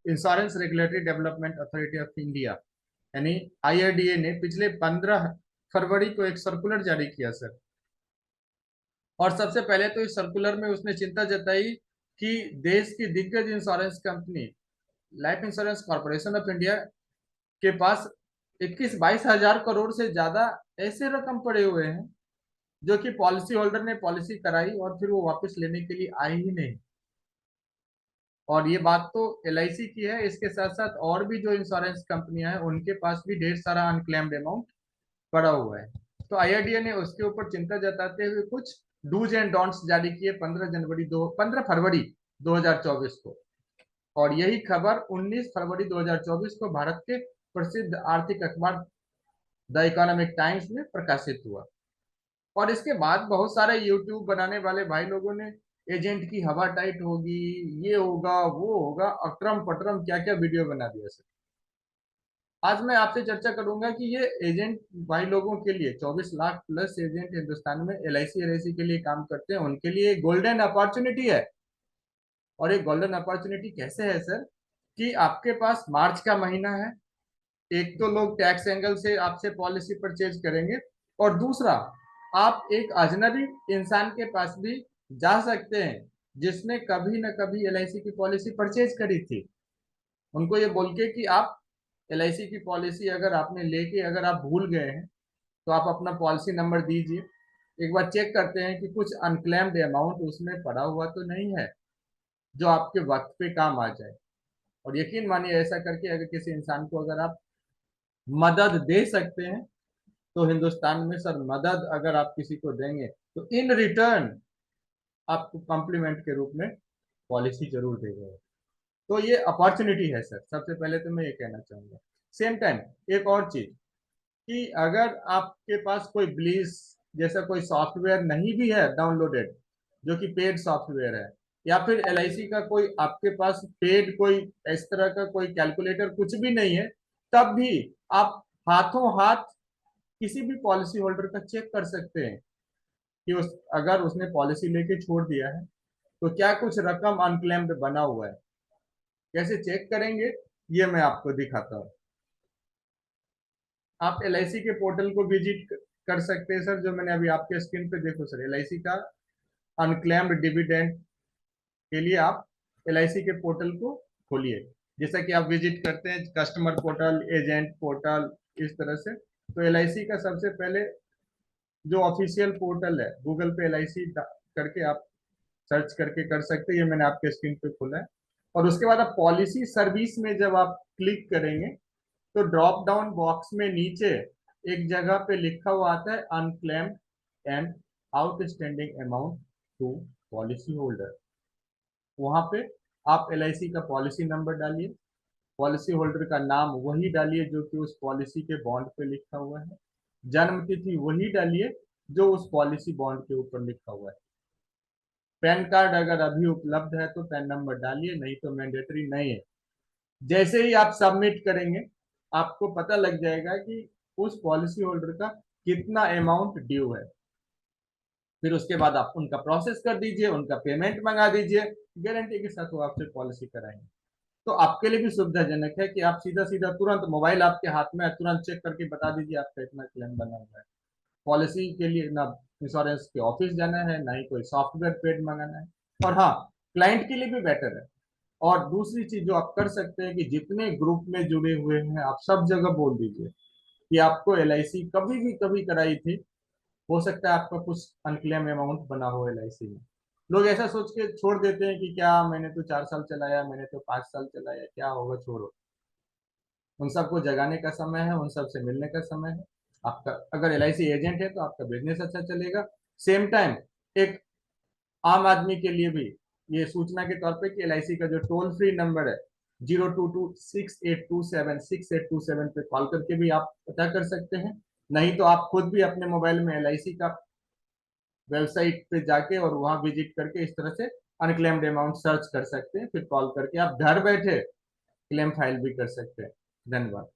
Insurance regulatory development authority of India यानी IRDA ने पिछले 15 फरवरी को एक सर्कुलर जारी किया सर। और सबसे पहले तो इस सर्कुलर में उसने चिंता जताई कि देश की दिग्गज insurance company life insurance corporation of India के पास 21-22 हजार करोड़ से ज्यादा ऐसे रकम पड़े हुए हैं जो कि पॉलिसी होल्डर ने पॉलिसी कराई और फिर वो वापस लेने के लिए आए ही नहीं। और ये बात तो LIC की है, इसके साथ साथ और भी जो इंश्योरेंस कंपनियां हैं उनके पास भी ढेर सारा अनक्लेम्ड अमाउंट पड़ा हुआ है। तो IRDA ने उसके ऊपर चिंता जताते हुए कुछ डूज एंड डोंट्स जारी किए 15 फरवरी 2024 को। और यही खबर 19 फरवरी 2024 को भारत के प्रसिद्ध आर्थिक अखबार द इकोनॉमिक टाइम्स में प्रकाशित हुआ। और इसके बाद बहुत सारे यूट्यूब बनाने वाले भाई लोगों ने एजेंट की हवा टाइट होगी, ये होगा वो होगा, अक्रम पटरम क्या क्या वीडियो बना दिया सर। आज मैं आपसे चर्चा करूंगा कि ये एजेंट भाई लोगों के लिए 24 लाख प्लस एजेंट हिंदुस्तान में LIC के लिए काम करते हैं, उनके लिए गोल्डन अपॉर्चुनिटी है। और एक गोल्डन अपॉर्चुनिटी कैसे है सर कि आपके पास मार्च का महीना है, एक तो लोग टैक्स एंगल से आपसे पॉलिसी परचेज करेंगे, और दूसरा आप एक अजनबी इंसान के पास भी जा सकते हैं जिसने कभी न कभी LIC की पॉलिसी परचेज करी थी। उनको ये बोल के कि आप LIC की पॉलिसी अगर आपने लेके अगर आप भूल गए हैं तो आप अपना पॉलिसी नंबर दीजिए, एक बार चेक करते हैं कि कुछ अनक्लेम्ड अमाउंट उसमें पड़ा हुआ तो नहीं है जो आपके वक्त पे काम आ जाए। और यकीन मानिए ऐसा करके अगर किसी इंसान को अगर आप मदद दे सकते हैं तो हिंदुस्तान में सर मदद अगर आप किसी को देंगे तो इन रिटर्न आपको कॉम्प्लीमेंट के रूप में पॉलिसी जरूर देगा। तो ये अपॉर्चुनिटी है सर, सबसे पहले तो मैं ये कहना चाहूंगा। सेम टाइम एक और चीज कि अगर आपके पास कोई ब्लीस जैसा कोई सॉफ्टवेयर नहीं भी है डाउनलोडेड जो कि पेड सॉफ्टवेयर है, या फिर LIC का कोई आपके पास पेड कोई इस तरह का कोई कैलकुलेटर कुछ भी नहीं है, तब भी आप हाथों हाथ किसी भी पॉलिसी होल्डर का चेक कर सकते हैं कि अगर उसने पॉलिसी लेके छोड़ दिया है तो क्या कुछ रकम अनक्लेम्ड बना हुआ है। कैसे चेक करेंगे ये मैं आपको दिखाता हूँ। आप LIC के पोर्टल को विजिट कर सकते हैं सर, जो मैंने अभी आपके स्क्रीन पे देखो सर, LIC का अनक्लेम्ड डिविडेंड के लिए आप LIC के पोर्टल को खोलिए। जैसा कि आप विजिट करते हैं कस्टमर पोर्टल, एजेंट पोर्टल, इस तरह से। तो LIC का सबसे पहले जो ऑफिशियल पोर्टल है गूगल पे LIC करके आप सर्च करके कर सकते हैं, ये मैंने आपके स्क्रीन पे खोला है। और उसके बाद आप पॉलिसी सर्विस में जब आप क्लिक करेंगे तो ड्रॉप डाउन बॉक्स में नीचे एक जगह पे लिखा हुआ आता है unclaimed and outstanding amount to policy holder. वहां पे आप LIC का पॉलिसी नंबर डालिए, पॉलिसी होल्डर का नाम वही डालिए जो कि उस पॉलिसी के बॉन्ड पे लिखा हुआ है, जन्म तिथि वही डालिए जो उस पॉलिसी बॉन्ड के ऊपर लिखा हुआ है। पैन कार्ड अगर अभी उपलब्ध है तो पैन नंबर डालिए, नहीं तो मैंडेटरी नहीं है। जैसे ही आप सबमिट करेंगे आपको पता लग जाएगा कि उस पॉलिसी होल्डर का कितना अमाउंट ड्यू है। फिर उसके बाद आप उनका प्रोसेस कर दीजिए, उनका पेमेंट मंगा दीजिए, गारंटी के साथ वो आपसे पॉलिसी कराएंगे। तो आपके लिए भी सुविधाजनक है कि आप सीधा सीधा तुरंत मोबाइल आपके हाथ में है, तुरंत चेक करके बता दीजिए आपका इतना क्लेम बना हुआ है। पॉलिसी के लिए ना इंश्योरेंस के ऑफिस जाना है, ना ही कोई सॉफ्टवेयर पेड मंगाना है। और हाँ, क्लाइंट के लिए भी बेटर है। और दूसरी चीज जो आप कर सकते हैं कि जितने ग्रुप में जुड़े हुए हैं आप सब जगह बोल दीजिए कि आपको LIC कभी भी कभी कराई थी, हो सकता है आपका कुछ अनक्लेम अमाउंट बना हो LIC में। लोग ऐसा सोच के छोड़ देते हैं कि क्या मैंने तो 4 साल चलाया, मैंने तो 5 साल चलाया, क्या होगा छोड़ो। उन सबको जगाने का समय है, उन सबसे मिलने का समय है। आपका अगर LIC एजेंट है तो आपका बिजनेस अच्छा चलेगा। सेम टाइम एक आम आदमी के लिए भी ये सूचना के तौर पे कि LIC का जो टोल फ्री नंबर है 02268276827 पे कॉल करके भी आप पता कर सकते हैं। नहीं तो आप खुद भी अपने मोबाइल में LIC का वेबसाइट पे जाके और वहां विजिट करके इस तरह से अनक्लेम्ड अमाउंट सर्च कर सकते हैं, फिर कॉल करके आप घर बैठे क्लेम फाइल भी कर सकते हैं। धन्यवाद।